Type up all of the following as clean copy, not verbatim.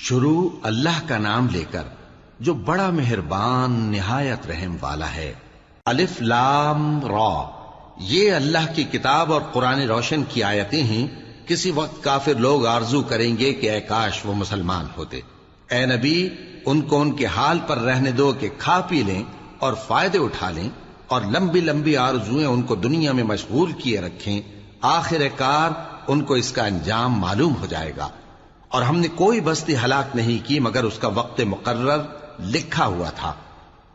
شروع اللہ کا نام لے کر جو بڑا مہربان نہایت رحم والا ہے۔ الف لام را، یہ اللہ کی کتاب اور قرآن روشن کی آیتیں ہیں۔ کسی وقت کافر لوگ آرزو کریں گے کہ اے کاش وہ مسلمان ہوتے۔ اے نبی، ان کو ان کے حال پر رہنے دو کہ کھا پی لیں اور فائدے اٹھا لیں، اور لمبی لمبی آرزویں ان کو دنیا میں مشغول کیے رکھیں۔ آخر کار ان کو اس کا انجام معلوم ہو جائے گا۔ اور ہم نے کوئی بستی ہلاک نہیں کی مگر اس کا وقت مقرر لکھا ہوا تھا۔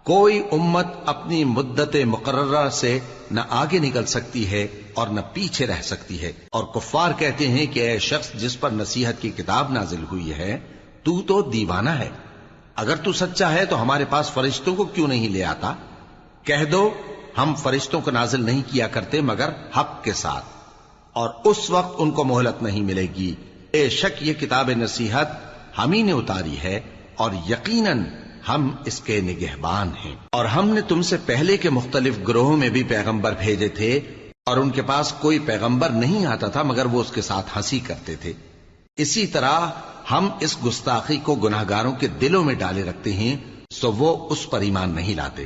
کوئی امت اپنی مدت مقررہ سے نہ آگے نکل سکتی ہے اور نہ پیچھے رہ سکتی ہے۔ اور کفار کہتے ہیں کہ اے شخص جس پر نصیحت کی کتاب نازل ہوئی ہے، تو دیوانہ ہے۔ اگر تو سچا ہے تو ہمارے پاس فرشتوں کو کیوں نہیں لے آتا؟ کہہ دو ہم فرشتوں کو نازل نہیں کیا کرتے مگر حق کے ساتھ، اور اس وقت ان کو مہلت نہیں ملے گی۔ بے شک یہ کتاب نصیحت ہم ہی نے اتاری ہے، اور یقیناً ہم اس کے نگہبان ہیں۔ اور ہم نے تم سے پہلے کے مختلف گروہوں میں بھی پیغمبر بھیجے تھے، اور ان کے پاس کوئی پیغمبر نہیں آتا تھا مگر وہ اس کے ساتھ ہنسی کرتے تھے۔ اسی طرح ہم اس گستاخی کو گناہگاروں کے دلوں میں ڈالے رکھتے ہیں، سو وہ اس پر ایمان نہیں لاتے۔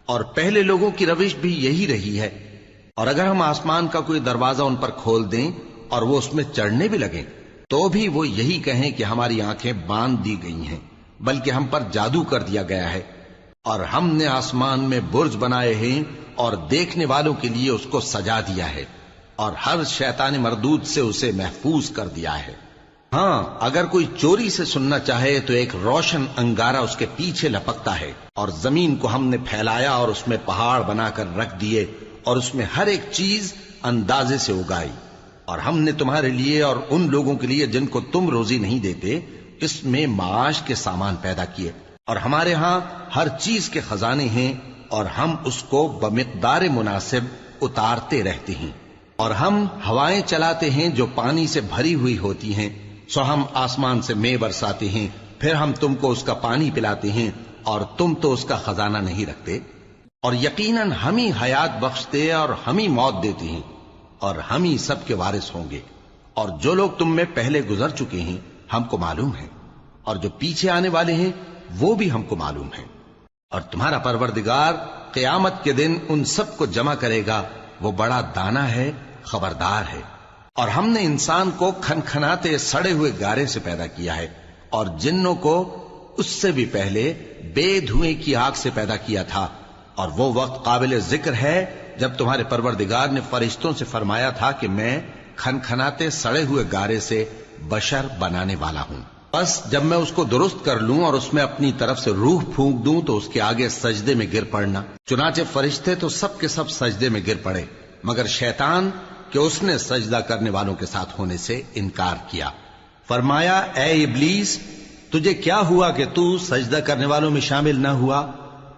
اور پہلے لوگوں کی روش بھی یہی رہی ہے۔ اور اگر ہم آسمان کا کوئی دروازہ ان پر کھول دیں اور وہ اس میں چڑھنے بھی لگیں تو بھی وہ یہی کہیں کہ ہماری آنکھیں باندھ دی گئی ہیں، بلکہ ہم پر جادو کر دیا گیا ہے۔ اور ہم نے آسمان میں برج بنائے ہیں اور دیکھنے والوں کے لیے اس کو سجا دیا ہے، اور ہر شیطان مردود سے اسے محفوظ کر دیا ہے۔ ہاں، اگر کوئی چوری سے سننا چاہے تو ایک روشن انگارہ اس کے پیچھے لپکتا ہے۔ اور زمین کو ہم نے پھیلایا اور اس میں پہاڑ بنا کر رکھ دیے، اور اس میں ہر ایک چیز اندازے سے اگائی۔ اور ہم نے تمہارے لیے اور ان لوگوں کے لیے جن کو تم روزی نہیں دیتے اس میں معاش کے سامان پیدا کیے، اور ہمارے ہاں ہر چیز کے خزانے ہیں، اور ہم اس کو بمقدار مناسب اتارتے رہتے ہیں۔ اور ہم ہوائیں چلاتے ہیں جو پانی سے بھری ہوئی ہوتی ہیں، سو ہم آسمان سے مے برساتے ہیں، پھر ہم تم کو اس کا پانی پلاتے ہیں، اور تم تو اس کا خزانہ نہیں رکھتے۔ اور یقیناً ہم ہی حیات بخشتے اور ہم ہی موت دیتے ہیں، اور ہم ہی سب کے وارث ہوں گے۔ اور جو لوگ تم میں پہلے گزر چکے ہیں ہم کو معلوم ہے، اور جو پیچھے آنے والے ہیں وہ بھی ہم کو معلوم ہے۔ اور تمہارا پروردگار قیامت کے دن ان سب کو جمع کرے گا، وہ بڑا دانا ہے، خبردار ہے۔ اور ہم نے انسان کو کھنکھناتے سڑے ہوئے گارے سے پیدا کیا ہے، اور جنوں کو اس سے بھی پہلے بے دھوئیں کی آگ سے پیدا کیا تھا۔ اور وہ وقت قابل ذکر ہے جب تمہارے پروردگار نے فرشتوں سے فرمایا تھا کہ میں کھنکھناتے سڑے ہوئے گارے سے بشر بنانے والا ہوں، بس جب میں اس کو درست کر لوں اور اس میں اپنی طرف سے روح پھونک دوں تو اس کے آگے سجدے میں گر پڑنا۔ چنانچہ فرشتے تو سب کے سب سجدے میں گر پڑے مگر شیطان کہ اس نے سجدہ کرنے والوں کے ساتھ ہونے سے انکار کیا۔ فرمایا اے ابلیس، تجھے کیا ہوا کہ تو سجدہ کرنے والوں میں شامل نہ ہوا؟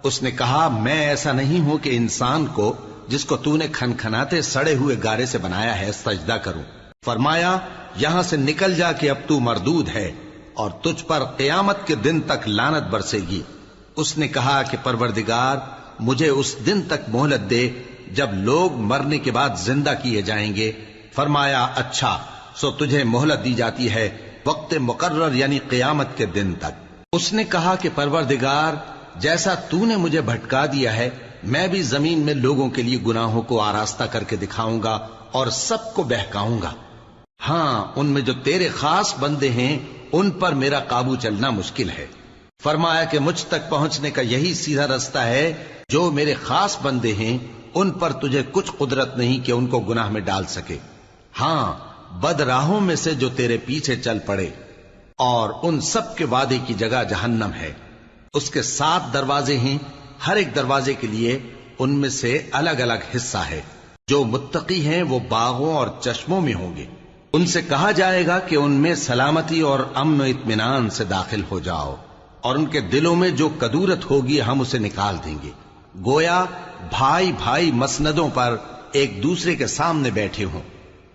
اس نے کہا میں ایسا نہیں ہوں کہ انسان کو جس کو تو نے کھنکھناتے سڑے ہوئے گارے سے بنایا ہے سجدہ کروں۔ فرمایا یہاں سے نکل جا کہ اب تو مردود ہے اور تجھ پر قیامت کے دن تک لعنت برسے گی۔ اس نے کہا کہ پروردگار مجھے اس دن تک مہلت دے جب لوگ مرنے کے بعد زندہ کیے جائیں گے۔ فرمایا اچھا، سو تجھے مہلت دی جاتی ہے وقت مقرر یعنی قیامت کے دن تک۔ اس نے کہا کہ پروردگار جیسا تو نے مجھے بھٹکا دیا ہے میں بھی زمین میں لوگوں کے لیے گناہوں کو آراستہ کر کے دکھاؤں گا اور سب کو بہکاؤں گا۔ ہاں، ان میں جو تیرے خاص بندے ہیں ان پر میرا قابو چلنا مشکل ہے۔ فرمایا کہ مجھ تک پہنچنے کا یہی سیدھا رستہ ہے، جو میرے خاص بندے ہیں ان پر تجھے کچھ قدرت نہیں کہ ان کو گناہ میں ڈال سکے۔ ہاں، بد راہوں میں سے جو تیرے پیچھے چل پڑے، اور ان سب کے وعدے کی جگہ جہنم ہے۔ اس کے 7 دروازے ہیں، ہر ایک دروازے کے لیے ان میں سے الگ الگ حصہ ہے۔ جو متقی ہیں وہ باغوں اور چشموں میں ہوں گے۔ ان سے کہا جائے گا کہ ان میں سلامتی اور امن و اطمینان سے داخل ہو جاؤ، اور ان کے دلوں میں جو کدورت ہوگی ہم اسے نکال دیں گے، گویا بھائی بھائی مسندوں پر ایک دوسرے کے سامنے بیٹھے ہوں۔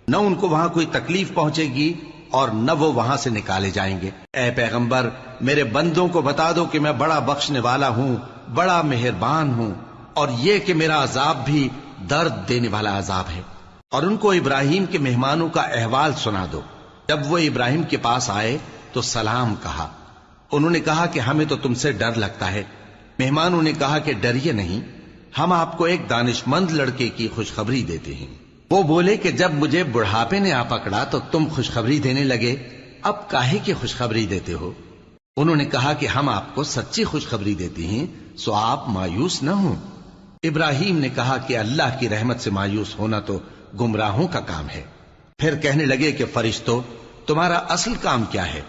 نہ ان کو وہاں کوئی تکلیف پہنچے گی اور نہ وہ وہاں سے نکالے جائیں گے۔ اے پیغمبر میرے بندوں کو بتا دو کہ میں بڑا بخشنے والا ہوں، بڑا مہربان ہوں، اور یہ کہ میرا عذاب بھی درد دینے والا عذاب ہے۔ اور ان کو ابراہیم کے مہمانوں کا احوال سنا دو۔ جب وہ ابراہیم کے پاس آئے تو سلام کہا، انہوں نے کہا کہ ہمیں تو تم سے ڈر لگتا ہے۔ مہمانوں نے کہا کہ ڈریے نہیں، ہم آپ کو ایک دانشمند لڑکے کی خوشخبری دیتے ہیں۔ وہ بولے کہ جب مجھے بڑھاپے نے آ پکڑا تو تم خوشخبری دینے لگے، اب کاہے کی خوشخبری دیتے ہو؟ انہوں نے کہا کہ ہم آپ کو سچی خوشخبری دیتے ہیں، سو آپ مایوس نہ ہوں۔ ابراہیم نے کہا کہ اللہ کی رحمت سے مایوس ہونا تو گمراہوں کا کام ہے۔ پھر کہنے لگے کہ فرشتوں، تمہارا اصل کام کیا ہے؟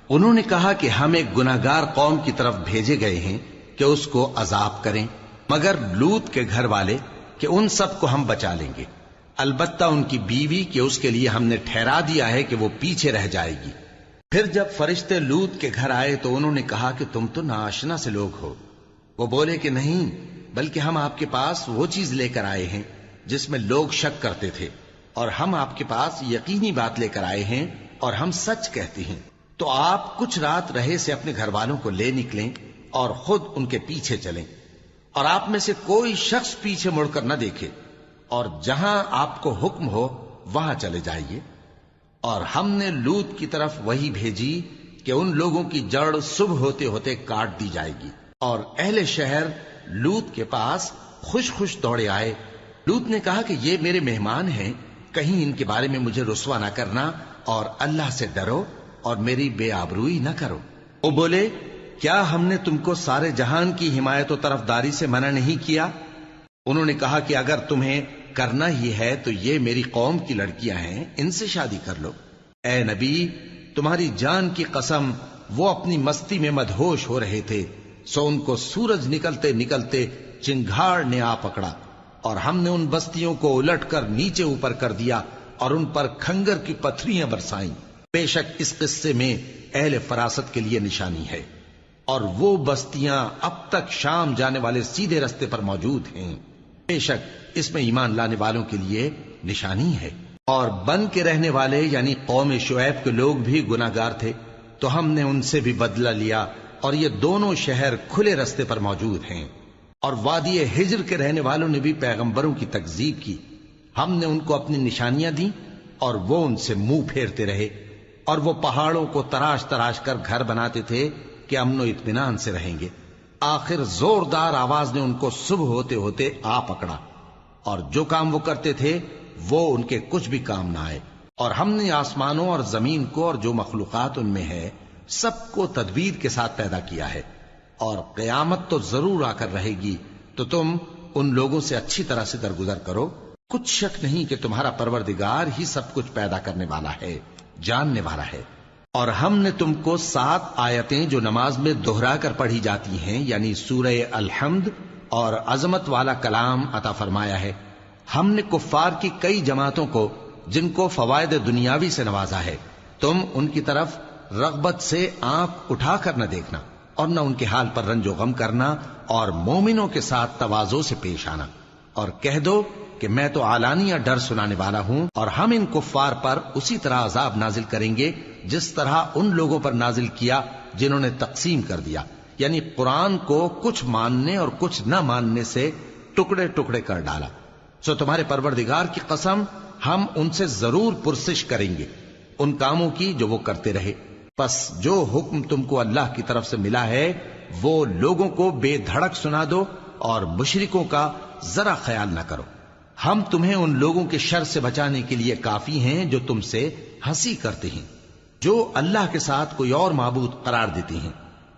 انہوں نے کہا کہ ہم ایک گناہگار قوم کی طرف بھیجے گئے ہیں کہ اس کو عذاب کریں، مگر لوط کے گھر والے کہ ان سب کو ہم بچا لیں گے، البتہ ان کی بیوی کہ اس کے لیے ہم نے ٹھہرا دیا ہے کہ وہ پیچھے رہ جائے گی۔ پھر جب فرشتے لوط کے گھر آئے تو انہوں نے کہا کہ تم تو ناآشنا سے لوگ ہو۔ وہ بولے کہ نہیں، بلکہ ہم آپ کے پاس وہ چیز لے کر آئے ہیں جس میں لوگ شک کرتے تھے، اور ہم آپ کے پاس یقینی بات لے کر آئے ہیں اور ہم سچ کہتے ہیں۔ تو آپ کچھ رات رہے سے اپنے گھر والوں کو لے نکلیں اور خود ان کے پیچھے چلیں، اور آپ میں سے کوئی شخص پیچھے مڑ کر نہ دیکھے، اور جہاں آپ کو حکم ہو وہاں چلے جائیے۔ اور ہم نے لوط کی طرف وہی بھیجی کہ ان لوگوں کی جڑ صبح ہوتے ہوتے کاٹ دی جائے گی، اور اہل شہر لوط کے پاس خوش خوش دوڑے آئے۔ لوط نے کہا کہ یہ میرے مہمان ہیں، کہیں ان کے بارے میں مجھے رسوا نہ کرنا، اور اللہ سے ڈرو اور میری بے آبروئی نہ کرو۔ وہ بولے، کیا ہم نے تم کو سارے جہان کی حمایت و طرفداری سے منع نہیں کیا؟ انہوں نے کہا کہ اگر تمہیں کرنا ہی ہے تو یہ میری قوم کی لڑکیاں ہیں، ان سے شادی کر لو۔ اے نبی، تمہاری جان کی قسم، وہ اپنی مستی میں مدہوش ہو رہے تھے، سو ان کو سورج نکلتے نکلتے چنگھاڑ نے آ پکڑا، اور ہم نے ان بستیوں کو الٹ کر نیچے اوپر کر دیا اور ان پر کھنگر کی پتھریاں برسائیں۔ بے شک اس قصے میں اہل فراست کے لیے نشانی ہے، اور وہ بستیاں اب تک شام جانے والے سیدھے رستے پر موجود ہیں۔ بے شک اس میں ایمان لانے والوں کے لیے نشانی ہے۔ اور بن کے رہنے والے یعنی قوم شعیب کے لوگ بھی گناہگار تھے، تو ہم نے ان سے بھی بدلہ لیا، اور یہ دونوں شہر کھلے رستے پر موجود ہیں۔ اور وادی ہجر کے رہنے والوں نے بھی پیغمبروں کی تکذیب کی، ہم نے ان کو اپنی نشانیاں دی اور وہ ان سے منہ پھیرتے رہے، اور وہ پہاڑوں کو تراش تراش کر گھر بناتے تھے کہ امن و اطمینان سے رہیں گے۔ آخر زوردار آواز نے ان کو صبح ہوتے ہوتے آ پکڑا، اور جو کام وہ کرتے تھے وہ ان کے کچھ بھی کام نہ آئے۔ اور ہم نے آسمانوں اور زمین کو اور جو مخلوقات ان میں ہے سب کو تدبیر کے ساتھ پیدا کیا ہے، اور قیامت تو ضرور آ کر رہے گی، تو تم ان لوگوں سے اچھی طرح سے درگزر کرو۔ کچھ شک نہیں کہ تمہارا پروردگار ہی سب کچھ پیدا کرنے والا ہے، جاننے والا ہے۔ اور ہم نے تم کو 7 آیتیں جو نماز میں دہرا کر پڑھی جاتی ہیں، یعنی سورہ الحمد اور عظمت والا کلام عطا فرمایا ہے۔ ہم نے کفار کی کئی جماعتوں کو جن کو فوائد دنیاوی سے نوازا ہے، تم ان کی طرف رغبت سے آنکھ اٹھا کر نہ دیکھنا، اور نہ ان کے حال پر رنج و غم کرنا، اور مومنوں کے ساتھ تواضع سے پیش آنا، اور کہہ دو کہ میں تو اعلانیہ ڈر سنانے والا ہوں، اور ہم ان کفار پر اسی طرح عذاب نازل کریں گے جس طرح ان لوگوں پر نازل کیا جنہوں نے تقسیم کر دیا، یعنی قرآن کو کچھ ماننے اور کچھ نہ ماننے سے ٹکڑے ٹکڑے کر ڈالا۔ سو تمہارے پروردگار کی قسم، ہم ان سے ضرور پرسش کریں گے ان کاموں کی جو وہ کرتے رہے۔ پس جو حکم تم کو اللہ کی طرف سے ملا ہے وہ لوگوں کو بے دھڑک سنا دو، اور مشرکوں کا ذرا خیال نہ کرو۔ ہم تمہیں ان لوگوں کے شر سے بچانے کے لیے کافی ہیں جو تم سے ہنسی کرتے ہیں، جو اللہ کے ساتھ کوئی اور معبود قرار دیتے ہیں،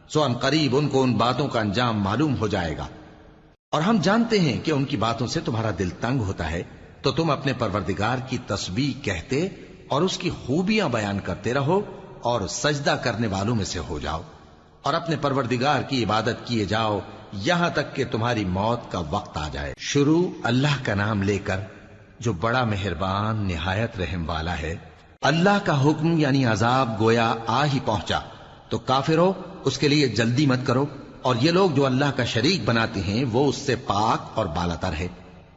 سو ان قریب ان کو ان باتوں کا انجام معلوم ہو جائے گا۔ اور ہم جانتے ہیں کہ ان کی باتوں سے تمہارا دل تنگ ہوتا ہے، تو تم اپنے پروردگار کی تسبیح کہتے اور اس کی خوبیاں بیان کرتے رہو، اور سجدہ کرنے والوں میں سے ہو جاؤ، اور اپنے پروردگار کی عبادت کیے جاؤ یہاں تک کہ تمہاری موت کا وقت آ جائے۔ شروع اللہ کا نام لے کر جو بڑا مہربان نہایت رحم والا ہے۔ اللہ کا حکم یعنی عذاب گویا آ ہی پہنچا، تو کافروں اس کے لیے جلدی مت کرو، اور یہ لوگ جو اللہ کا شریک بناتے ہیں وہ اس سے پاک اور بالاتر ہے۔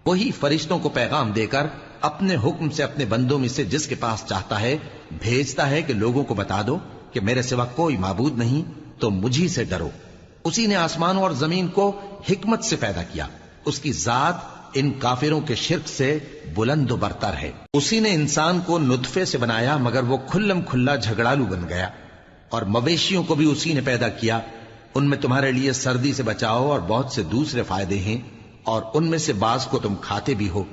وہی فرشتوں کو پیغام دے کر اپنے حکم سے اپنے بندوں میں سے جس کے پاس چاہتا ہے بھیجتا ہے کہ لوگوں کو بتا دو کہ میرے سوا کوئی معبود نہیں، تو مجھی سے ڈرو۔ اسی نے آسمانوں اور زمین کو حکمت سے پیدا کیا، اس کی ذات ان کافروں کے شرک سے بلند و برتر ہے۔ اسی نے انسان کو نطفے سے بنایا، مگر وہ کھلم کھلا جھگڑالو بن گیا، اور مویشیوں کو بھی اسی نے پیدا کیا، ان میں تمہارے لیے سردی سے بچاؤ اور بہت سے دوسرے فائدے ہیں، اور ان میں سے بعض کو تم کھاتے بھی ہو۔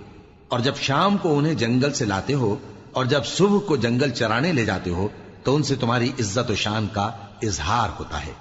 اور جب شام کو انہیں جنگل سے لاتے ہو اور جب صبح کو جنگل چرانے لے جاتے ہو تو ان سے تمہاری عزت و شان کا اظہار ہوتا ہے۔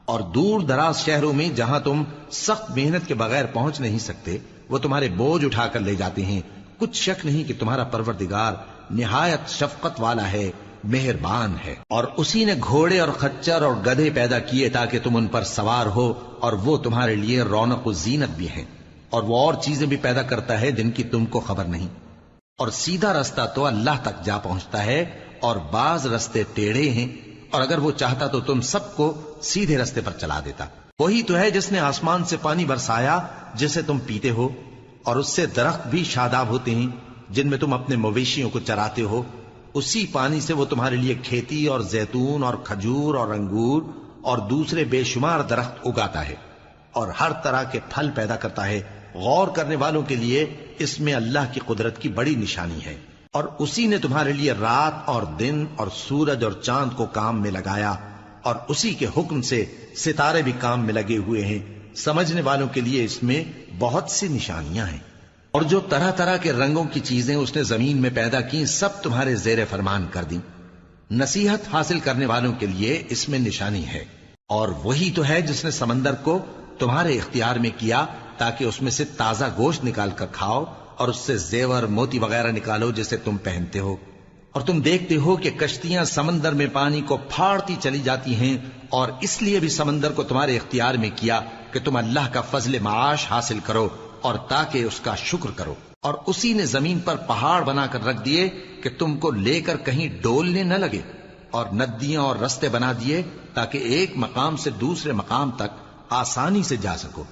اور دور دراز شہروں میں جہاں تم سخت محنت کے بغیر پہنچ نہیں سکتے، وہ تمہارے بوجھ اٹھا کر لے جاتے ہیں۔ کچھ شک نہیں کہ تمہارا پروردگار نہایت شفقت والا ہے، مہربان ہے۔ اور اسی نے گھوڑے اور خچر اور گدھے پیدا کیے تاکہ تم ان پر سوار ہو، اور وہ تمہارے لیے رونق و زینت بھی ہیں۔ اور وہ اور چیزیں بھی پیدا کرتا ہے جن کی تم کو خبر نہیں۔ اور سیدھا رستہ تو اللہ تک جا پہنچتا ہے، اور بعض رستے ٹیڑھے ہیں، اور اگر وہ چاہتا تو تم سب کو سیدھے رستے پر چلا دیتا۔ وہی تو ہے جس نے آسمان سے پانی برسایا جسے تم پیتے ہو، اور اس سے درخت بھی شاداب ہوتے ہیں جن میں تم اپنے مویشیوں کو چراتے ہو۔ اسی پانی سے وہ تمہارے لیے کھیتی اور زیتون اور کھجور اور انگور اور دوسرے بے شمار درخت اگاتا ہے، اور ہر طرح کے پھل پیدا کرتا ہے۔ غور کرنے والوں کے لیے اس میں اللہ کی قدرت کی بڑی نشانی ہے۔ اور اسی نے تمہارے لیے رات اور دن اور سورج اور چاند کو کام میں لگایا، اور اسی کے حکم سے ستارے بھی کام میں لگے ہوئے ہیں۔ سمجھنے والوں کے لیے اس میں بہت سی نشانیاں ہیں۔ اور جو طرح طرح کے رنگوں کی چیزیں اس نے زمین میں پیدا کی سب تمہارے زیر فرمان کر دیں۔ نصیحت حاصل کرنے والوں کے لیے اس میں نشانی ہے۔ اور وہی تو ہے جس نے سمندر کو تمہارے اختیار میں کیا تاکہ اس میں سے تازہ گوشت نکال کر کھاؤ، اور اس سے زیور موتی وغیرہ نکالو جسے تم پہنتے ہو۔ اور تم دیکھتے ہو کہ کشتیاں سمندر میں پانی کو پھاڑتی چلی جاتی ہیں، اور اس لیے بھی سمندر کو تمہارے اختیار میں کیا کہ تم اللہ کا فضل معاش حاصل کرو اور تاکہ اس کا شکر کرو۔ اور اسی نے زمین پر پہاڑ بنا کر رکھ دیے کہ تم کو لے کر کہیں ڈولنے نہ لگے، اور ندیاں اور رستے بنا دیے تاکہ ایک مقام سے دوسرے مقام تک آسانی سے جا سکو،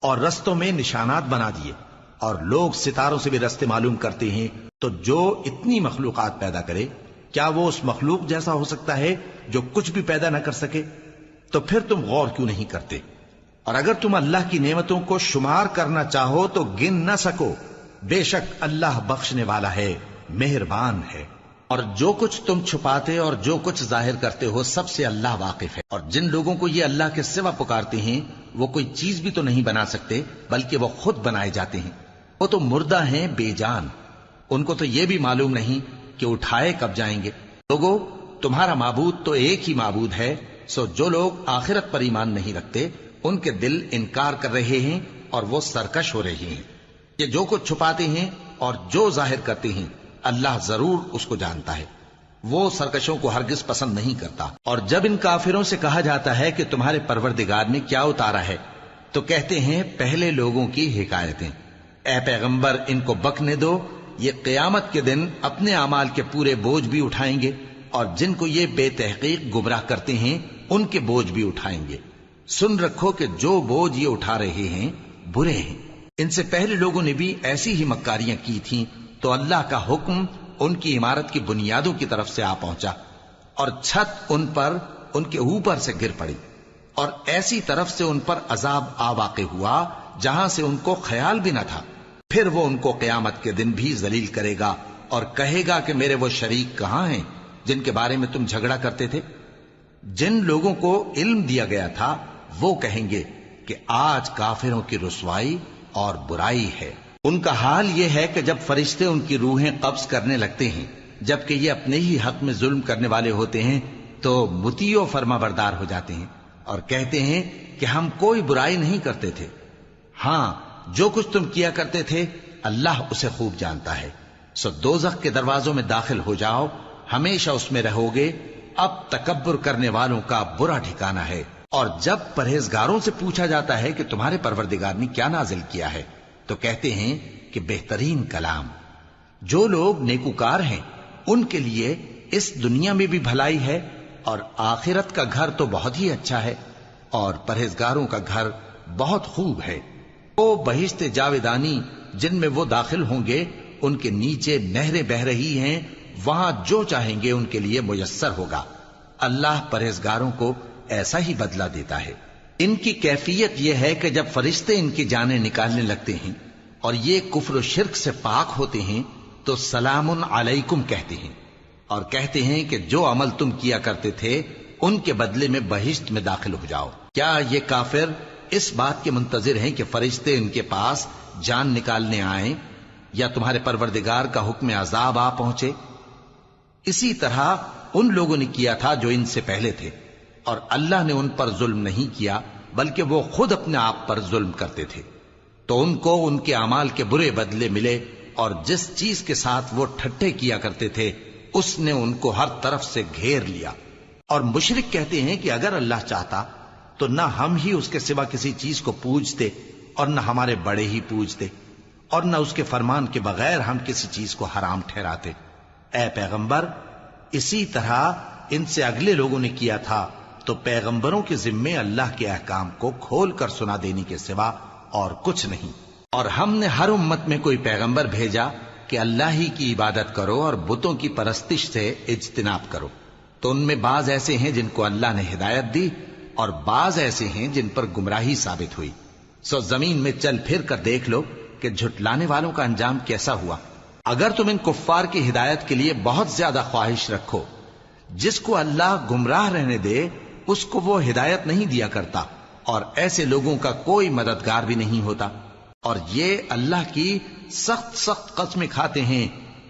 اور رستوں میں نشانات بنا دیے۔ اور لوگ ستاروں سے بھی رستے معلوم کرتے ہیں۔ تو جو اتنی مخلوقات پیدا کرے، کیا وہ اس مخلوق جیسا ہو سکتا ہے جو کچھ بھی پیدا نہ کر سکے؟ تو پھر تم غور کیوں نہیں کرتے؟ اور اگر تم اللہ کی نعمتوں کو شمار کرنا چاہو تو گن نہ سکو۔ بے شک اللہ بخشنے والا ہے، مہربان ہے۔ اور جو کچھ تم چھپاتے اور جو کچھ ظاہر کرتے ہو سب سے اللہ واقف ہے۔ اور جن لوگوں کو یہ اللہ کے سوا پکارتے ہیں وہ کوئی چیز بھی تو نہیں بنا سکتے، بلکہ وہ خود بنائے جاتے ہیں۔ وہ تو مردہ ہیں، بے جان، ان کو تو یہ بھی معلوم نہیں کہ اٹھائے کب جائیں گے۔ لوگو، تمہارا معبود تو ایک ہی معبود ہے، سو جو لوگ آخرت پر ایمان نہیں رکھتے ان کے دل انکار کر رہے ہیں اور وہ سرکش ہو رہے ہیں۔ یہ جو کچھ چھپاتے ہیں اور جو ظاہر کرتے ہیں اللہ ضرور اس کو جانتا ہے۔ وہ سرکشوں کو ہرگز پسند نہیں کرتا۔ اور جب ان کافروں سے کہا جاتا ہے کہ تمہارے پروردگار نے کیا اتارا ہے تو کہتے ہیں پہلے لوگوں کی حکایتیں۔ اے پیغمبر، ان کو بکنے دو، یہ قیامت کے دن اپنے اعمال کے پورے بوجھ بھی اٹھائیں گے، اور جن کو یہ بے تحقیق گمراہ کرتے ہیں ان کے بوجھ بھی اٹھائیں گے۔ سن رکھو کہ جو بوجھ یہ اٹھا رہے ہیں برے ہیں۔ ان سے پہلے لوگوں نے بھی ایسی ہی مکاریاں کی تھیں، تو اللہ کا حکم ان کی عمارت کی بنیادوں کی طرف سے آ پہنچا، اور چھت ان پر ان کے اوپر سے گر پڑی، اور ایسی طرف سے ان پر عذاب آ واقع ہوا جہاں سے ان کو خیال بھی نہ تھا۔ پھر وہ ان کو قیامت کے دن بھی ذلیل کرے گا اور کہے گا کہ میرے وہ شریک کہاں ہیں جن کے بارے میں تم جھگڑا کرتے تھے؟ جن لوگوں کو علم دیا گیا تھا وہ کہیں گے کہ آج کافروں کی رسوائی اور برائی ہے۔ ان کا حال یہ ہے کہ جب فرشتے ان کی روحیں قبض کرنے لگتے ہیں جبکہ یہ اپنے ہی حق میں ظلم کرنے والے ہوتے ہیں تو مطیع و فرما بردار ہو جاتے ہیں اور کہتے ہیں کہ ہم کوئی برائی نہیں کرتے تھے۔ ہاں، جو کچھ تم کیا کرتے تھے اللہ اسے خوب جانتا ہے۔ سو دوزخ کے دروازوں میں داخل ہو جاؤ، ہمیشہ اس میں رہو گے۔ اب تکبر کرنے والوں کا برا ٹھکانہ ہے۔ اور جب پرہیزگاروں سے پوچھا جاتا ہے کہ تمہارے پروردگار نے کیا نازل کیا ہے تو کہتے ہیں کہ بہترین کلام۔ جو لوگ نیکوکار ہیں ان کے لیے اس دنیا میں بھی بھلائی ہے اور آخرت کا گھر تو بہت ہی اچھا ہے، اور پرہیزگاروں کا گھر بہت خوب ہے۔ وہ بہشت جاویدانی جن میں وہ داخل ہوں گے، ان کے نیچے نہریں بہہ رہی ہیں، وہاں جو چاہیں گے ان کے لیے میسر ہوگا۔ اللہ پرہیزگاروں کو ایسا ہی بدلہ دیتا ہے۔ ان کی کیفیت یہ ہے کہ جب فرشتے ان کی جانیں نکالنے لگتے ہیں اور یہ کفر و شرک سے پاک ہوتے ہیں تو سلام علیکم کہتے ہیں، اور کہتے ہیں کہ جو عمل تم کیا کرتے تھے ان کے بدلے میں بہشت میں داخل ہو جاؤ۔ کیا یہ کافر اس بات کے منتظر ہیں کہ فرشتے ان کے پاس جان نکالنے آئیں یا تمہارے پروردگار کا حکم عذاب آ پہنچے؟ اسی طرح ان لوگوں نے کیا تھا جو ان سے پہلے تھے، اور اللہ نے ان پر ظلم نہیں کیا بلکہ وہ خود اپنے آپ پر ظلم کرتے تھے۔ تو ان کو ان کے اعمال کے برے بدلے ملے، اور جس چیز کے ساتھ وہ ٹھٹھے کیا کرتے تھے اس نے ان کو ہر طرف سے گھیر لیا۔ اور مشرک کہتے ہیں کہ اگر اللہ چاہتا تو نہ ہم ہی اس کے سوا کسی چیز کو پوجتے اور نہ ہمارے بڑے ہی پوجتے، اور نہ اس کے فرمان کے بغیر ہم کسی چیز کو حرام ٹھہراتے۔ اے پیغمبر، اسی طرح ان سے اگلے لوگوں نے کیا تھا، تو پیغمبروں کے ذمے اللہ کے احکام کو کھول کر سنا دینے کے سوا اور کچھ نہیں۔ اور ہم نے ہر امت میں کوئی پیغمبر بھیجا کہ اللہ ہی کی عبادت کرو اور بتوں کی پرستش سے اجتناب کرو، تو ان میں بعض ایسے ہیں جن کو اللہ نے ہدایت دی اور بعض ایسے ہیں جن پر گمراہی ثابت ہوئی۔ سو زمین میں چل پھر کر دیکھ لو کہ جھٹلانے والوں کا انجام کیسا ہوا۔ اگر تم ان کفار کی ہدایت کے لیے بہت زیادہ خواہش رکھو، جس کو اللہ گمراہ رہنے دے اس کو وہ ہدایت نہیں دیا کرتا، اور ایسے لوگوں کا کوئی مددگار بھی نہیں ہوتا۔ اور یہ اللہ کی سخت سخت قسمیں کھاتے ہیں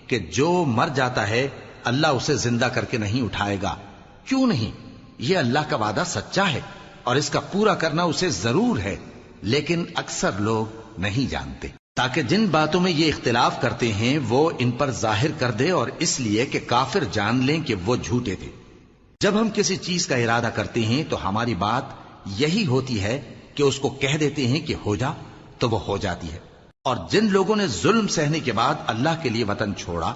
کہ جو مر جاتا ہے اللہ اسے زندہ کر کے نہیں اٹھائے گا۔ کیوں نہیں؟ یہ اللہ کا وعدہ سچا ہے اور اس کا پورا کرنا اسے ضرور ہے، لیکن اکثر لوگ نہیں جانتے۔ تاکہ جن باتوں میں یہ اختلاف کرتے ہیں وہ ان پر ظاہر کر دے، اور اس لیے کہ کافر جان لیں کہ وہ جھوٹے تھے۔ جب ہم کسی چیز کا ارادہ کرتے ہیں تو ہماری بات یہی ہوتی ہے کہ اس کو کہہ دیتے ہیں کہ ہو جا، تو وہ ہو جاتی ہے۔ اور جن لوگوں نے ظلم سہنے کے بعد اللہ کے لیے وطن چھوڑا،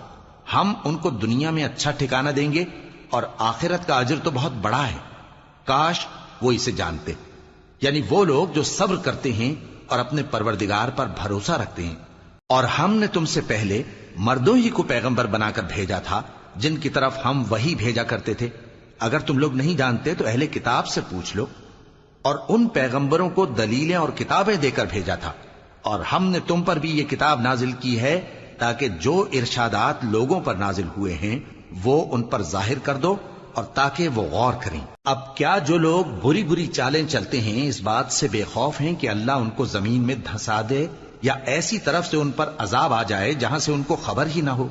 ہم ان کو دنیا میں اچھا ٹھکانہ دیں گے، اور آخرت کا اجر تو بہت بڑا ہے۔ کاش وہ اسے جانتے، یعنی وہ لوگ جو صبر کرتے ہیں اور اپنے پروردگار پر بھروسہ رکھتے ہیں۔ اور ہم نے تم سے پہلے مردوں ہی کو پیغمبر بنا کر بھیجا تھا جن کی طرف ہم وحی بھیجا کرتے تھے۔ اگر تم لوگ نہیں جانتے تو اہل کتاب سے پوچھ لو۔ اور ان پیغمبروں کو دلیلیں اور کتابیں دے کر بھیجا تھا، اور ہم نے تم پر بھی یہ کتاب نازل کی ہے تاکہ جو ارشادات لوگوں پر نازل ہوئے ہیں وہ ان پر ظاہر کر دو، اور تاکہ وہ غور کریں۔ اب کیا جو لوگ بری بری چالیں چلتے ہیں اس بات سے بے خوف ہیں کہ اللہ ان کو زمین میں دھسا دے، یا ایسی طرف سے ان پر عذاب آ جائے جہاں سے ان کو خبر ہی نہ ہو،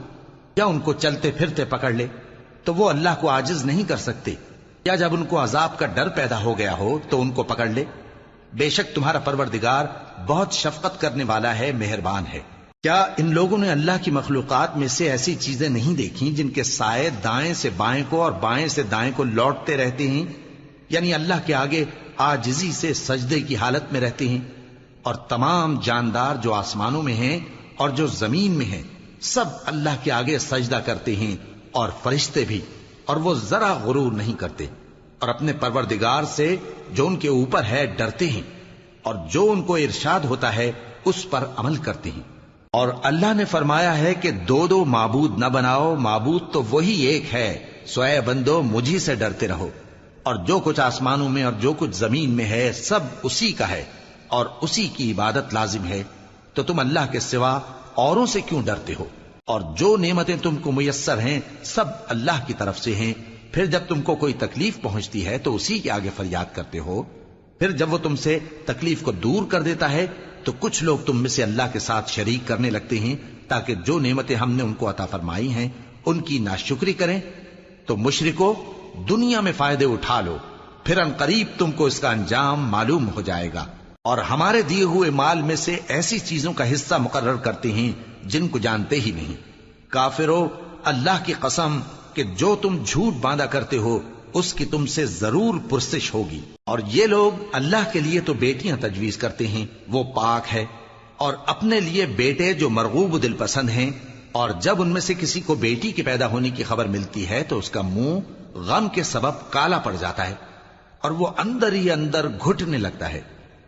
یا ان کو چلتے پھرتے پکڑ لے تو وہ اللہ کو عاجز نہیں کر سکتے، یا جب ان کو عذاب کا ڈر پیدا ہو گیا ہو تو ان کو پکڑ لے؟ بے شک تمہارا پروردگار بہت شفقت کرنے والا ہے، مہربان ہے۔ کیا ان لوگوں نے اللہ کی مخلوقات میں سے ایسی چیزیں نہیں دیکھی جن کے سائے دائیں سے بائیں کو اور بائیں سے دائیں کو لوٹتے رہتے ہیں، یعنی اللہ کے آگے عاجزی سے سجدے کی حالت میں رہتے ہیں؟ اور تمام جاندار جو آسمانوں میں ہیں اور جو زمین میں ہیں سب اللہ کے آگے سجدہ کرتے ہیں، اور فرشتے بھی، اور وہ ذرا غرور نہیں کرتے، اور اپنے پروردگار سے جو ان کے اوپر ہے ڈرتے ہیں، اور جو ان کو ارشاد ہوتا ہے اس پر عمل کرتے ہیں۔ اور اللہ نے فرمایا ہے کہ دو دو معبود نہ بناؤ، معبود تو وہی ایک ہے، سو اے بندو مجھی سے ڈرتے رہو۔ اور جو کچھ آسمانوں میں اور جو کچھ زمین میں ہے سب اسی کا ہے، اور اسی کی عبادت لازم ہے، تو تم اللہ کے سوا اوروں سے کیوں ڈرتے ہو؟ اور جو نعمتیں تم کو میسر ہیں سب اللہ کی طرف سے ہیں۔ پھر جب تم کو کوئی تکلیف پہنچتی ہے تو اسی کے آگے فریاد کرتے ہو، پھر جب وہ تم سے تکلیف کو دور کر دیتا ہے تو کچھ لوگ تم میں سے اللہ کے ساتھ شریک کرنے لگتے ہیں تاکہ جو نعمتیں ہم نے ان کو عطا فرمائی ہیں ان کی ناشکری کریں۔ تو مشرکو، دنیا میں فائدے اٹھا لو، پھر ان قریب تم کو اس کا انجام معلوم ہو جائے گا۔ اور ہمارے دیے ہوئے مال میں سے ایسی چیزوں کا حصہ مقرر کرتے ہیں جن کو جانتے ہی نہیں۔ کافرو، اللہ کی قسم کہ جو تم جھوٹ باندھا کرتے ہو اس کی تم سے ضرور پرسش ہوگی۔ اور یہ لوگ اللہ کے لیے تو بیٹیاں تجویز کرتے ہیں، وہ پاک ہے، اور اپنے لیے بیٹے جو مرغوب دل پسند ہیں، اور جب ان میں سے کسی کو بیٹی کے پیدا ہونے کی خبر ملتی ہے تو اس کا منہ غم کے سبب کالا پڑ جاتا ہے، اور وہ اندر ہی اندر گھٹنے لگتا ہے،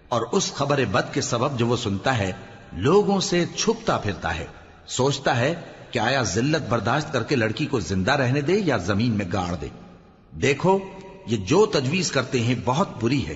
اور اس خبر بد کے سبب جو وہ سنتا ہے لوگوں سے چھپتا پھرتا ہے، سوچتا ہے کہ آیا ذلت برداشت کر کے لڑکی کو زندہ رہنے دے یا زمین میں گاڑ دے۔ دیکھو، یہ جو تجویز کرتے ہیں بہت بری ہے۔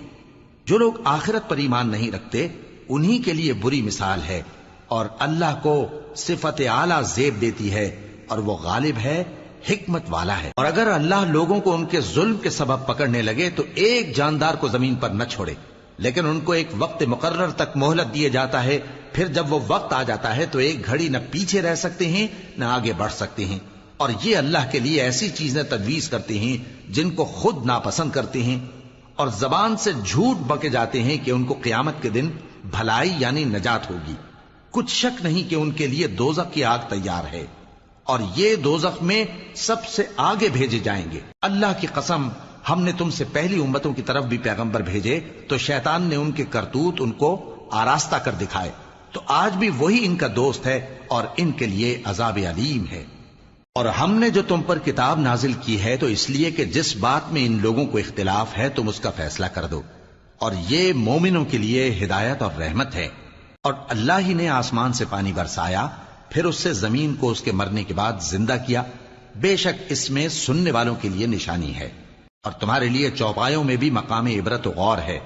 جو لوگ آخرت پر ایمان نہیں رکھتے انہی کے لیے بری مثال ہے، اور اللہ کو صفت اعلیٰ زیب دیتی ہے، اور وہ غالب ہے، حکمت والا ہے۔ اور اگر اللہ لوگوں کو ان کے ظلم کے سبب پکڑنے لگے تو ایک جاندار کو زمین پر نہ چھوڑے، لیکن ان کو ایک وقت مقرر تک مہلت دیے جاتا ہے، پھر جب وہ وقت آ جاتا ہے تو ایک گھڑی نہ پیچھے رہ سکتے ہیں نہ آگے بڑھ سکتے ہیں۔ اور یہ اللہ کے لیے ایسی چیزیں تجویز کرتے ہیں جن کو خود ناپسند کرتے ہیں، اور زبان سے جھوٹ بکے جاتے ہیں کہ ان کو قیامت کے دن بھلائی یعنی نجات ہوگی۔ کچھ شک نہیں کہ ان کے لیے دوزخ کی آگ تیار ہے، اور یہ دوزخ میں سب سے آگے بھیجے جائیں گے۔ اللہ کی قسم، ہم نے تم سے پہلی امتوں کی طرف بھی پیغمبر بھیجے تو شیطان نے ان کے کرتوت ان کو آراستہ کر دکھائے، تو آج بھی وہی ان کا دوست ہے اور ان کے لیے عذاب علیم ہے۔ اور ہم نے جو تم پر کتاب نازل کی ہے تو اس لیے کہ جس بات میں ان لوگوں کو اختلاف ہے تم اس کا فیصلہ کر دو، اور یہ مومنوں کے لیے ہدایت اور رحمت ہے۔ اور اللہ ہی نے آسمان سے پانی برسایا، پھر اس سے زمین کو اس کے مرنے کے بعد زندہ کیا، بے شک اس میں سننے والوں کے لیے نشانی ہے۔ اور تمہارے لیے چوپایوں میں بھی مقام عبرت و غور ہے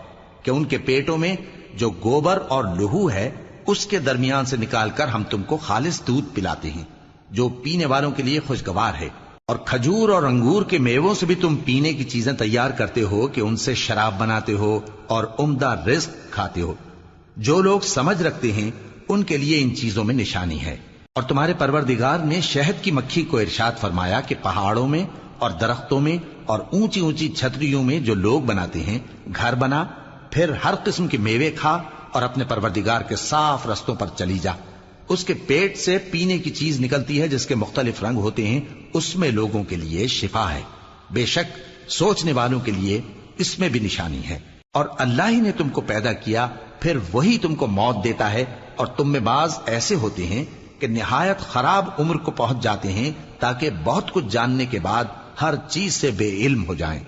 کہ ان کے پیٹوں میں جو گوبر اور لہو ہے اس کے درمیان سے نکال کر ہم تم کو خالص دودھ پلاتے ہیں جو پینے والوں کے لیے خوشگوار ہے، اور کھجور اور انگور کے میووں سے بھی تم پینے کی چیزیں تیار کرتے ہو کہ ان سے شراب بناتے ہو اور عمدہ رزق کھاتے ہو۔ جو لوگ سمجھ رکھتے ہیں ان کے لیے ان چیزوں میں نشانی ہے۔ اور تمہارے پروردگار نے شہد کی مکھی کو ارشاد فرمایا کہ پہاڑوں میں اور درختوں میں اور اونچی اونچی چھتریوں میں جو لوگ بناتے ہیں گھر بنا، پھر ہر قسم کے میوے کھا اور اپنے پروردگار کے صاف رستوں پر چلی جا۔ اس کے پیٹ سے پینے کی چیز نکلتی ہے جس کے مختلف رنگ ہوتے ہیں، اس میں لوگوں کے لیے شفا ہے، بے شک سوچنے والوں کے لیے اس میں بھی نشانی ہے۔ اور اللہ ہی نے تم کو پیدا کیا، پھر وہی تم کو موت دیتا ہے، اور تم میں بعض ایسے ہوتے ہیں کہ نہایت خراب عمر کو پہنچ جاتے ہیں تاکہ بہت کچھ جاننے کے بعد ہر چیز سے بے علم ہو جائیں۔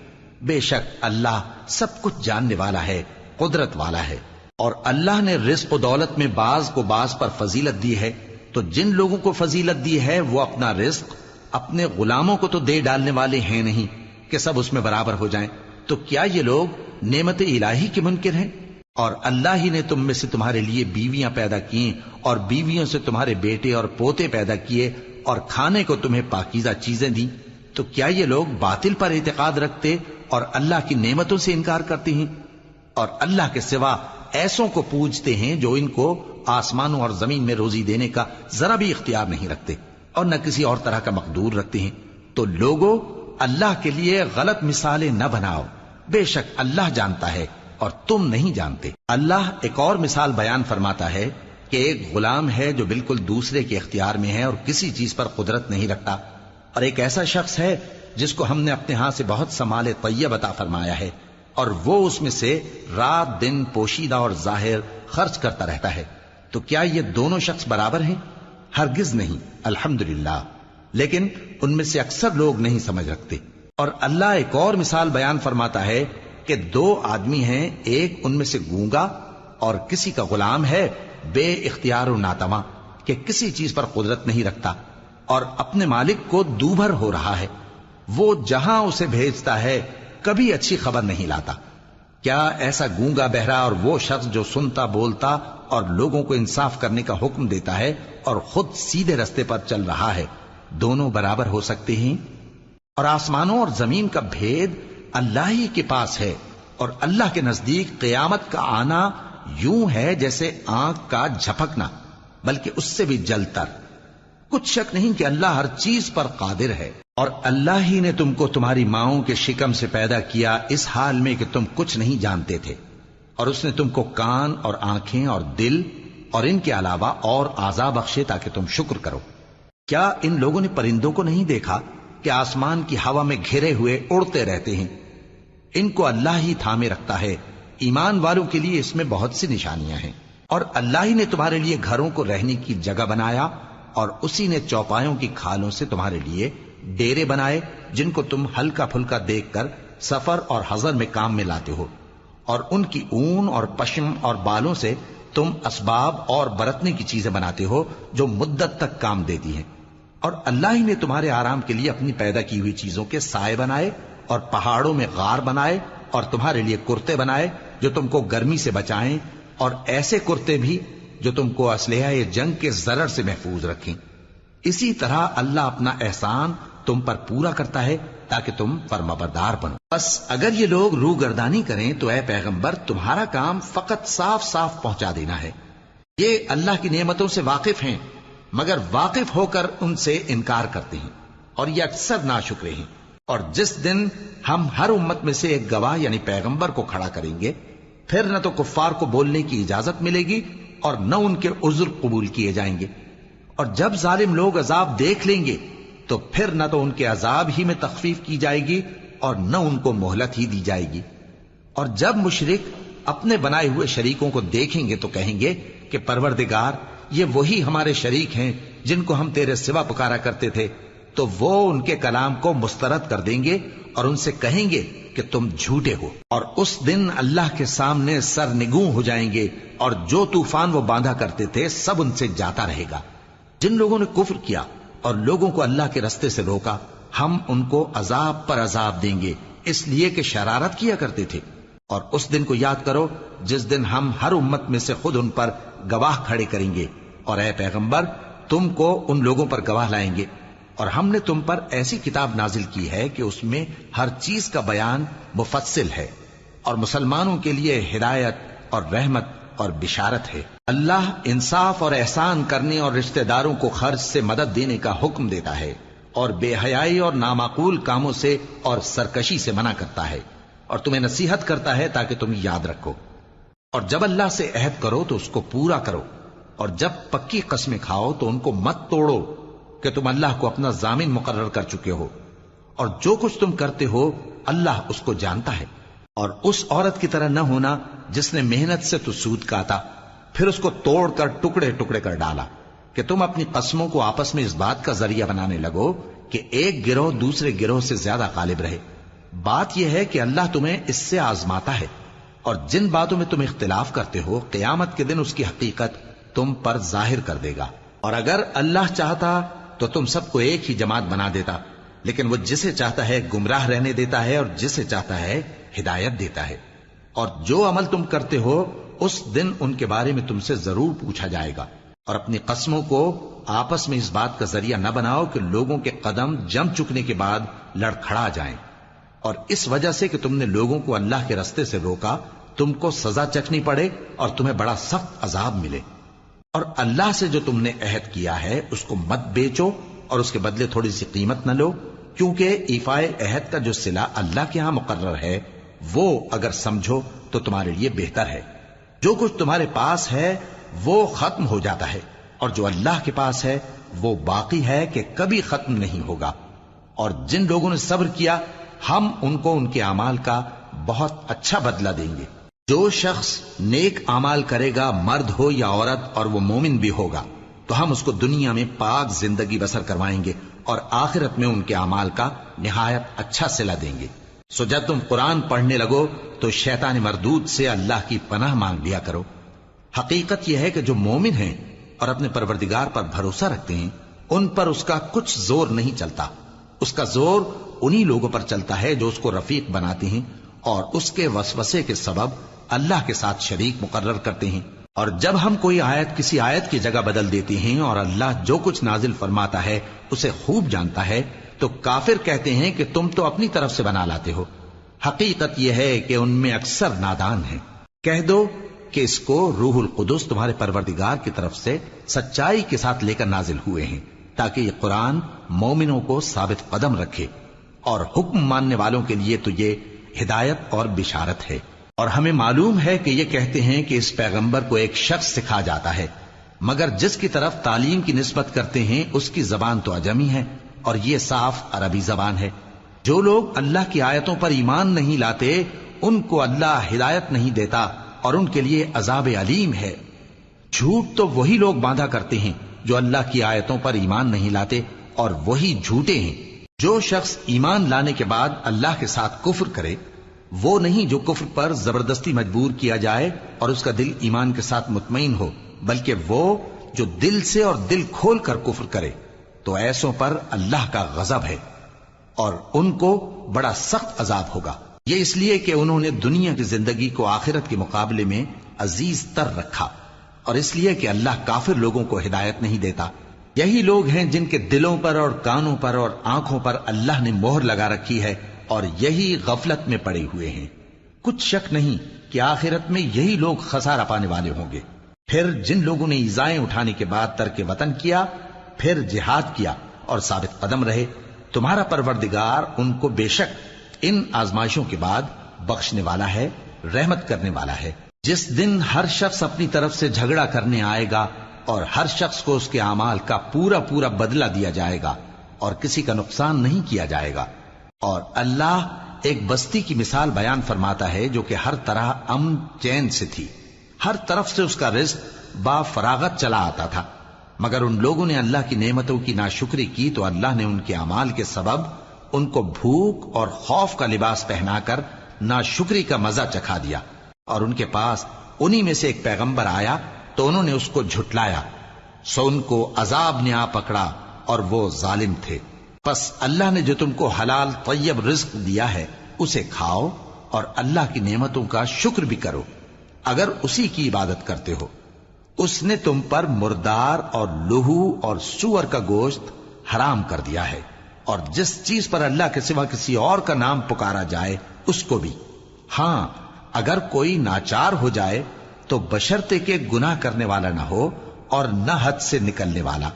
بے شک اللہ سب کچھ جاننے والا ہے، قدرت والا ہے۔ اور اللہ نے رزق و دولت میں بعض کو بعض پر فضیلت دی ہے، تو جن لوگوں کو فضیلت دی ہے وہ اپنا رزق اپنے غلاموں کو تو دے ڈالنے والے ہیں نہیں کہ سب اس میں برابر ہو جائیں، تو کیا یہ لوگ نعمت الہی کے منکر ہیں؟ اور اللہ ہی نے تم میں سے تمہارے لیے بیویاں پیدا کی اور بیویوں سے تمہارے بیٹے اور پوتے پیدا کیے اور کھانے کو تمہیں پاکیزہ چیزیں دیں، تو کیا یہ لوگ باطل پر اعتقاد رکھتے اور اللہ کی نعمتوں سے انکار کرتے ہیں؟ اور اللہ کے سوا ایسوں کو پوجتے ہیں جو ان کو آسمانوں اور زمین میں روزی دینے کا ذرا بھی اختیار نہیں رکھتے اور نہ کسی اور طرح کا مقدور رکھتے ہیں۔ تو لوگوں، اللہ کے لیے غلط مثالیں نہ بناؤ، بے شک اللہ جانتا ہے اور تم نہیں جانتے۔ اللہ ایک اور مثال بیان فرماتا ہے کہ ایک غلام ہے جو بالکل دوسرے کے اختیار میں ہے اور کسی چیز پر قدرت نہیں رکھتا، اور ایک ایسا شخص ہے جس کو ہم نے اپنے ہاں سے بہت سا مال طیب عطا فرمایا ہے اور وہ اس میں سے رات دن پوشیدہ اور ظاہر خرچ کرتا رہتا ہے، تو کیا یہ دونوں شخص برابر ہیں؟ ہرگز نہیں، الحمدللہ، لیکن ان میں سے اکثر لوگ نہیں سمجھ رکھتے۔ اور اللہ ایک اور مثال بیان فرماتا ہے کہ دو آدمی ہیں، ایک ان میں سے گونگا اور کسی کا غلام ہے بے اختیار و ناتواں کہ کسی چیز پر قدرت نہیں رکھتا اور اپنے مالک کو دوبھر ہو رہا ہے، وہ جہاں اسے بھیجتا ہے کبھی اچھی خبر نہیں لاتا۔ کیا ایسا گونگا بہرا اور وہ شخص جو سنتا بولتا اور لوگوں کو انصاف کرنے کا حکم دیتا ہے اور خود سیدھے رستے پر چل رہا ہے، دونوں برابر ہو سکتے ہیں؟ اور آسمانوں اور زمین کا بھید اللہ ہی کے پاس ہے، اور اللہ کے نزدیک قیامت کا آنا یوں ہے جیسے آنکھ کا جھپکنا، بلکہ اس سے بھی جلتر۔ کچھ شک نہیں کہ اللہ ہر چیز پر قادر ہے۔ اور اللہ ہی نے تم کو تمہاری ماؤں کے شکم سے پیدا کیا اس حال میں کہ تم کچھ نہیں جانتے تھے، اور اس نے تم کو کان اور آنکھیں اور دل اور ان کے علاوہ اور اعضاء بخشے تاکہ تم شکر کرو۔ کیا ان لوگوں نے پرندوں کو نہیں دیکھا کہ آسمان کی ہوا میں گھرے ہوئے اڑتے رہتے ہیں؟ ان کو اللہ ہی تھامے رکھتا ہے۔ ایمان والوں کے لیے اس میں بہت سی نشانیاں ہیں۔ اور اللہ ہی نے تمہارے لیے گھروں کو رہنے کی جگہ بنایا، اور اسی نے چوپایوں کی کھالوں سے تمہارے لیے ڈیرے بنائے جن کو تم ہلکا پھلکا دیکھ کر سفر اور حضر میں کام میں لاتے ہو، اور ان کی اون اور پشم اور بالوں سے تم اسباب اور برتنے کی چیزیں بناتے ہو جو مدت تک کام دیتی ہیں۔ اور اللہ ہی نے تمہارے آرام کے لیے اپنی پیدا کی ہوئی چیزوں کے سائے بنائے اور پہاڑوں میں غار بنائے اور تمہارے لیے کرتے بنائے جو تم کو گرمی سے بچائیں، اور ایسے کرتے بھی جو تم کو اسلحہ جنگ کے ضرر سے محفوظ رکھیں۔ اسی طرح اللہ اپنا احسان تم پر پورا کرتا ہے تاکہ تم فرمانبردار بنو۔ بس اگر یہ لوگ روگردانی کریں تو اے پیغمبر تمہارا کام فقط صاف صاف پہنچا دینا ہے۔ یہ اللہ کی نعمتوں سے واقف ہیں مگر واقف ہو کر ان سے انکار کرتے ہیں اور یہ اکثر ناشکرے ہیں۔ اور جس دن ہم ہر امت میں سے ایک گواہ یعنی پیغمبر کو کھڑا کریں گے، پھر نہ تو کفار کو بولنے کی اجازت ملے گی اور نہ ان کے عذر قبول کیے جائیں گے۔ اور جب ظالم لوگ عذاب دیکھ لیں گے تو پھر نہ تو ان کے عذاب ہی میں تخفیف کی جائے گی اور نہ ان کو مہلت ہی دی جائے گی۔ اور جب مشرک اپنے بنائے ہوئے شریکوں کو دیکھیں گے تو کہیں گے کہ پروردگار یہ وہی ہمارے شریک ہیں جن کو ہم تیرے سوا پکارا کرتے تھے، تو وہ ان کے کلام کو مسترد کر دیں گے اور ان سے کہیں گے کہ تم جھوٹے ہو۔ اور اس دن اللہ کے سامنے سرنگوں ہو جائیں گے اور جو طوفان وہ باندھا کرتے تھے سب ان سے جاتا رہے گا۔ جن لوگوں نے کفر کیا اور لوگوں کو اللہ کے رستے سے روکا، ہم ان کو عذاب پر عذاب دیں گے اس لیے کہ شرارت کیا کرتے تھے۔ اور اس دن کو یاد کرو جس دن ہم ہر امت میں سے خود ان پر گواہ کھڑے کریں گے، اور اے پیغمبر تم کو ان لوگوں پر گواہ لائیں گے۔ اور ہم نے تم پر ایسی کتاب نازل کی ہے کہ اس میں ہر چیز کا بیان مفصل ہے اور مسلمانوں کے لیے ہدایت اور رحمت اور بشارت ہے۔ اللہ انصاف اور احسان کرنے اور رشتہ داروں کو خرچ سے مدد دینے کا حکم دیتا ہے اور بے حیائی اور نامعقول کاموں سے اور سرکشی سے منع کرتا ہے اور تمہیں نصیحت کرتا ہے تاکہ تم یاد رکھو۔ اور جب اللہ سے عہد کرو تو اس کو پورا کرو، اور جب پکی قسمیں کھاؤ تو ان کو مت توڑو کہ تم اللہ کو اپنا ضامن مقرر کر چکے ہو، اور جو کچھ تم کرتے ہو اللہ اس کو جانتا ہے۔ اور اس عورت کی طرح نہ ہونا جس نے محنت سے تو سود کاتا پھر اس کو توڑ کر ٹکڑے ٹکڑے کر ڈالا، کہ تم اپنی قسموں کو آپس میں اس بات کا ذریعہ بنانے لگو کہ ایک گروہ دوسرے گروہ سے زیادہ غالب رہے۔ بات یہ ہے کہ اللہ تمہیں اس سے آزماتا ہے، اور جن باتوں میں تم اختلاف کرتے ہو قیامت کے دن اس کی حقیقت تم پر ظاہر کر دے گا۔ اور اگر اللہ چاہتا تو تم سب کو ایک ہی جماعت بنا دیتا، لیکن وہ جسے چاہتا ہے گمراہ رہنے دیتا ہے اور جسے چاہتا ہے ہدایت دیتا ہے۔ اور جو عمل تم کرتے ہو اس دن ان کے بارے میں تم سے ضرور پوچھا جائے گا۔ اور اپنی قسموں کو آپس میں اس بات کا ذریعہ نہ بناؤ کہ لوگوں کے قدم جم چکنے کے بعد لڑکھڑا جائیں، اور اس وجہ سے کہ تم نے لوگوں کو اللہ کے رستے سے روکا تم کو سزا چکھنی پڑے اور تمہیں بڑا سخت عذاب ملے۔ اور اللہ سے جو تم نے عہد کیا ہے اس کو مت بیچو اور اس کے بدلے تھوڑی سی قیمت نہ لو، کیونکہ ایفائے عہد کا جو صلہ اللہ کے ہاں مقرر ہے وہ اگر سمجھو تو تمہارے لیے بہتر ہے۔ جو کچھ تمہارے پاس ہے وہ ختم ہو جاتا ہے، اور جو اللہ کے پاس ہے وہ باقی ہے کہ کبھی ختم نہیں ہوگا۔ اور جن لوگوں نے صبر کیا ہم ان کو ان کے اعمال کا بہت اچھا بدلہ دیں گے۔ جو شخص نیک اعمال کرے گا مرد ہو یا عورت اور وہ مومن بھی ہوگا تو ہم اس کو دنیا میں پاک زندگی بسر کروائیں گے اور آخرت میں ان کے اعمال کا نہایت اچھا صلہ دیں گے۔ سو جب تم قرآن پڑھنے لگو تو شیطان مردود سے اللہ کی پناہ مانگ لیا کرو۔ حقیقت یہ ہے کہ جو مومن ہیں اور اپنے پروردگار پر بھروسہ رکھتے ہیں ان پر اس کا کچھ زور نہیں چلتا۔ اس کا زور انہی لوگوں پر چلتا ہے جو اس کو رفیق بناتے ہیں اور اس کے وسوسے کے سبب اللہ کے ساتھ شریک مقرر کرتے ہیں۔ اور جب ہم کوئی آیت کسی آیت کی جگہ بدل دیتے ہیں اور اللہ جو کچھ نازل فرماتا ہے اسے خوب جانتا ہے تو کافر کہتے ہیں کہ تم تو اپنی طرف سے بنا لاتے ہو۔ حقیقت یہ ہے کہ ان میں اکثر نادان ہیں۔ کہہ دو کہ اس کو روح القدس تمہارے پروردگار کی طرف سے سچائی کے ساتھ لے کر نازل ہوئے ہیں تاکہ یہ قرآن مومنوں کو ثابت قدم رکھے، اور حکم ماننے والوں کے لیے تو یہ ہدایت اور بشارت ہے۔ اور ہمیں معلوم ہے کہ یہ کہتے ہیں کہ اس پیغمبر کو ایک شخص سکھا جاتا ہے، مگر جس کی طرف تعلیم کی نسبت کرتے ہیں اس کی زبان تو عجمی ہے اور یہ صاف عربی زبان ہے۔ جو لوگ اللہ کی آیتوں پر ایمان نہیں لاتے ان کو اللہ ہدایت نہیں دیتا اور ان کے لیے عذاب علیم ہے۔ جھوٹ تو وہی لوگ باندھا کرتے ہیں جو اللہ کی آیتوں پر ایمان نہیں لاتے، اور وہی جھوٹے ہیں۔ جو شخص ایمان لانے کے بعد اللہ کے ساتھ کفر کرے وہ نہیں جو کفر پر زبردستی مجبور کیا جائے اور اس کا دل ایمان کے ساتھ مطمئن ہو، بلکہ وہ جو دل سے اور دل کھول کر کفر کرے تو ایسوں پر اللہ کا غضب ہے اور ان کو بڑا سخت عذاب ہوگا۔ یہ اس لیے کہ انہوں نے دنیا کی زندگی کو آخرت کے مقابلے میں عزیز تر رکھا، اور اس لیے کہ اللہ کافر لوگوں کو ہدایت نہیں دیتا یہی لوگ ہیں جن کے دلوں پر اور کانوں پر اور آنکھوں پر اللہ نے مہر لگا رکھی ہے اور یہی غفلت میں پڑے ہوئے ہیں۔ کچھ شک نہیں کہ آخرت میں یہی لوگ خسارہ پانے والے ہوں گے۔ پھر جن لوگوں نے ایذائیں اٹھانے کے بعد ترک وطن کیا، پھر جہاد کیا اور ثابت قدم رہے، تمہارا پروردگار ان کو بے شک ان آزمائشوں کے بعد بخشنے والا ہے، رحمت کرنے والا ہے۔ جس دن ہر شخص اپنی طرف سے جھگڑا کرنے آئے گا اور ہر شخص کو اس کے اعمال کا پورا پورا بدلہ دیا جائے گا اور کسی کا نقصان نہیں کیا جائے گا۔ اور اللہ ایک بستی کی مثال بیان فرماتا ہے جو کہ ہر طرح امن چین سے تھی، ہر طرف سے اس کا رزق با فراغت چلا آتا تھا، مگر ان لوگوں نے اللہ کی نعمتوں کی ناشکری کی تو اللہ نے ان کے اعمال کے سبب ان کو بھوک اور خوف کا لباس پہنا کر ناشکری کا مزہ چکھا دیا۔ اور ان کے پاس انہی میں سے ایک پیغمبر آیا تو انہوں نے اس کو جھٹلایا، سو ان کو عذاب نے آ پکڑا اور وہ ظالم تھے۔ پس اللہ نے جو تم کو حلال طیب رزق دیا ہے اسے کھاؤ اور اللہ کی نعمتوں کا شکر بھی کرو اگر اسی کی عبادت کرتے ہو۔ اس نے تم پر مردار اور لہو اور سور کا گوشت حرام کر دیا ہے، اور جس چیز پر اللہ کے سوا کسی اور کا نام پکارا جائے اس کو بھی۔ ہاں اگر کوئی ناچار ہو جائے تو بشرطے کہ گناہ کرنے والا نہ ہو اور نہ حد سے نکلنے والا،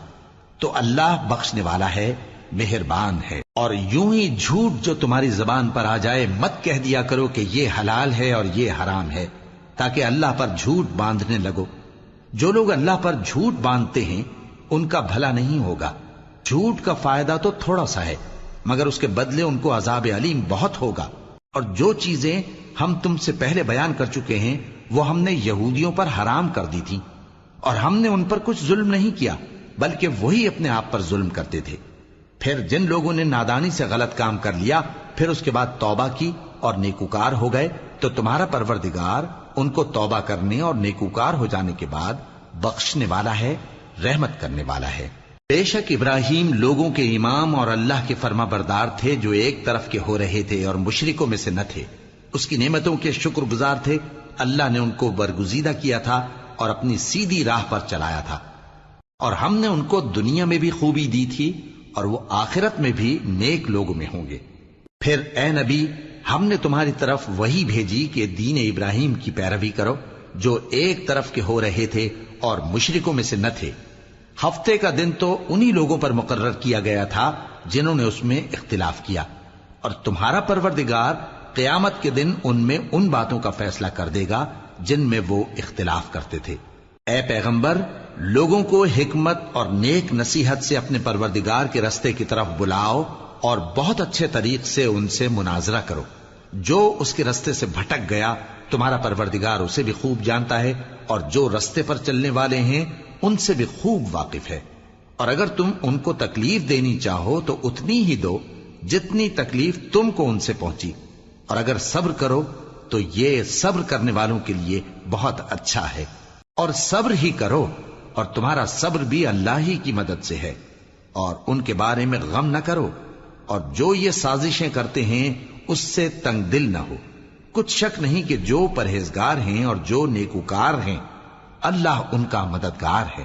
تو اللہ بخشنے والا ہے، مہربان ہے۔ اور یوں ہی جھوٹ جو تمہاری زبان پر آ جائے مت کہہ دیا کرو کہ یہ حلال ہے اور یہ حرام ہے، تاکہ اللہ پر جھوٹ باندھنے لگو۔ جو لوگ اللہ پر جھوٹ باندھتے ہیں ان کا بھلا نہیں ہوگا۔ جھوٹ کا فائدہ تو تھوڑا سا ہے، مگر اس کے بدلے ان کو عذاب علیم بہت ہوگا۔ اور جو چیزیں ہم تم سے پہلے بیان کر چکے ہیں وہ ہم نے یہودیوں پر حرام کر دی تھی، اور ہم نے ان پر کچھ ظلم نہیں کیا بلکہ وہی اپنے آپ پر ظلم کرتے تھے۔ پھر جن لوگوں نے نادانی سے غلط کام کر لیا پھر اس کے بعد توبہ کی اور نیکوکار ہو گئے تو تمہارا پروردگار ان کو توبہ کرنے اور نیکوکار ہو جانے کے بعد بخشنے والا ہے، رحمت کرنے والا ہے۔ بے شک ابراہیم لوگوں کے امام اور اللہ کے فرما بردار تھے جو ایک طرف کے ہو رہے تھے اور مشرکوں میں سے نہ تھے۔ اس کی نعمتوں کے شکر گزار تھے۔ اللہ نے ان کو برگزیدہ کیا تھا اور اپنی سیدھی راہ پر چلایا تھا، اور ہم نے ان کو دنیا میں بھی خوبی دی تھی اور وہ آخرت میں بھی نیک لوگوں میں ہوں گے۔ پھر اے نبی ہم نے تمہاری طرف وہی بھیجی کہ دین ابراہیم کی پیروی کرو جو ایک طرف کے ہو رہے تھے اور مشرکوں میں سے نہ تھے۔ ہفتے کا دن تو انہی لوگوں پر مقرر کیا گیا تھا جنہوں نے اس میں اختلاف کیا، اور تمہارا پروردگار قیامت کے دن ان میں ان باتوں کا فیصلہ کر دے گا جن میں وہ اختلاف کرتے تھے۔ اے پیغمبر لوگوں کو حکمت اور نیک نصیحت سے اپنے پروردگار کے رستے کی طرف بلاؤ اور بہت اچھے طریق سے ان سے مناظرہ کرو۔ جو اس کے رستے سے بھٹک گیا تمہارا پروردگار اسے بھی خوب جانتا ہے، اور جو رستے پر چلنے والے ہیں ان سے بھی خوب واقف ہے۔ اور اگر تم ان کو تکلیف دینی چاہو تو اتنی ہی دو جتنی تکلیف تم کو ان سے پہنچی، اور اگر صبر کرو تو یہ صبر کرنے والوں کے لیے بہت اچھا ہے۔ اور صبر ہی کرو، اور تمہارا صبر بھی اللہ ہی کی مدد سے ہے، اور ان کے بارے میں غم نہ کرو، اور جو یہ سازشیں کرتے ہیں اس سے تنگ دل نہ ہو۔ کچھ شک نہیں کہ جو پرہیزگار ہیں اور جو نیکوکار ہیں اللہ ان کا مددگار ہے۔